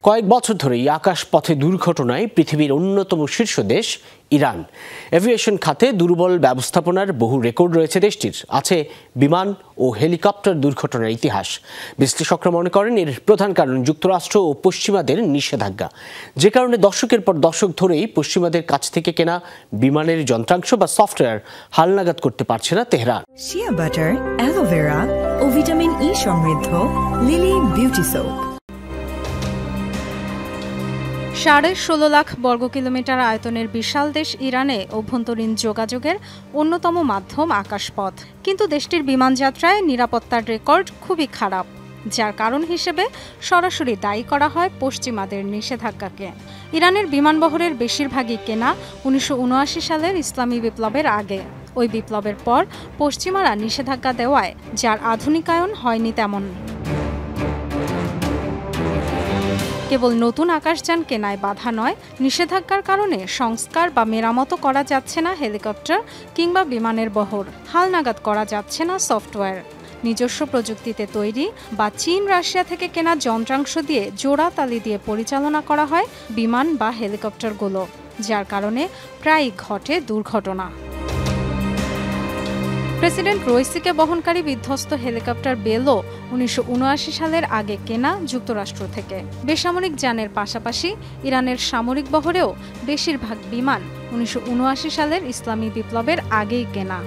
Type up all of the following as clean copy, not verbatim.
কয়েক বছর ধরেই আকাশপথে দুর্ঘটনায় পৃথিবীর অন্যতম শীর্ষ দেশ ইরান। এভিয়েশন খাতে দুর্বল ব্যবস্থাপনার বহু রেকর্ড রয়েছে দেশটির। আছে বিমান ও হেলিকপ্টার দুর্ঘটনার ইতিহাস। বিশ্লেষকরা মনে করেন এর প্রধান কারণ যুক্তরাষ্ট্র ও পশ্চিমাদের নিষেধাজ্ঞা, যে কারণে দশকের পর দশক ধরেই পশ্চিমাদের কাছ থেকে কেনা বিমানের যন্ত্রাংশ বা সফটওয়্যার হালনাগাদ করতে পারছে না তেহরান। শিয়া বাটার, অ্যালোভেরা ও ভিটামিন ই সমৃদ্ধ লিলি বিউটি সোপ। 16.5 লাখ বর্গ কিলোমিটার আয়তনের বিশাল দেশ ইরানে অভ্যন্তরীণ যোগাযোগের অন্যতম মাধ্যম আকাশপথ। কিন্তু দেশটির বিমানযাত্রায় নিরাপত্তার রেকর্ড খুবই খারাপ, যার কারণ হিসেবে সরাসরি দায়ী করা হয় পশ্চিমাদের নিষেধাজ্ঞাকে। ইরানের বিমানবহরের বেশিরভাগই কেনা 1979 সালের ইসলামী বিপ্লবের আগে। ওই বিপ্লবের পর পশ্চিমারা নিষেধাজ্ঞা দেওয়ায় যার আধুনিকায়ন হয়নি তেমন। কেবল নতুন আকাশযান কেনায় বাধা নয়, নিষেধাজ্ঞার কারণে সংস্কার বা মেরামতো করা যাচ্ছে না হেলিকপ্টার কিংবা বিমানের বহর, হালনাগাদ করা যাচ্ছে না সফটওয়্যার। নিজস্ব প্রযুক্তিতে তৈরি বা চীন রাশিয়া থেকে কেনা যন্ত্রাংশ দিয়ে জোড়া তালি দিয়ে পরিচালনা করা হয় বিমান বা হেলিকপ্টারগুলো, যার কারণে প্রায়ই ঘটে দুর্ঘটনা। প্রেসিডেন্ট রইসিকে বহনকারী বিধ্বস্ত হেলিকপ্টার বেলও 1979 সালের আগে কেনা যুক্তরাষ্ট্র থেকে। বেসামরিক যানের পাশাপাশি ইরানের সামরিক বহরেও বেশিরভাগ বিমান 1979 সালের ইসলামী বিপ্লবের আগেই কেনা।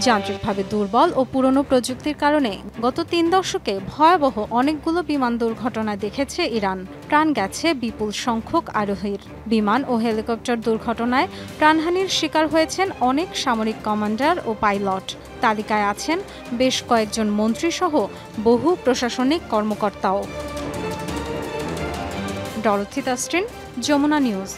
যান্ত্রিকভাবে দুর্বল ও পুরনো প্রযুক্তির কারণে গত 3 দশকে ভয়াবহ অনেকগুলো বিমান দুর্ঘটনা দেখেছে ইরান। প্রাণ গেছে বিপুল সংখ্যক আরোহীর। বিমান ও হেলিকপ্টার দুর্ঘটনায় প্রাণহানির শিকার হয়েছেন অনেক সামরিক কমান্ডার ও পাইলট। তালিকায় আছেন বেশ কয়েকজন মন্ত্রীসহ বহু প্রশাসনিক কর্মকর্তাও। ডরথি তাসরিন, যমুনা নিউজ।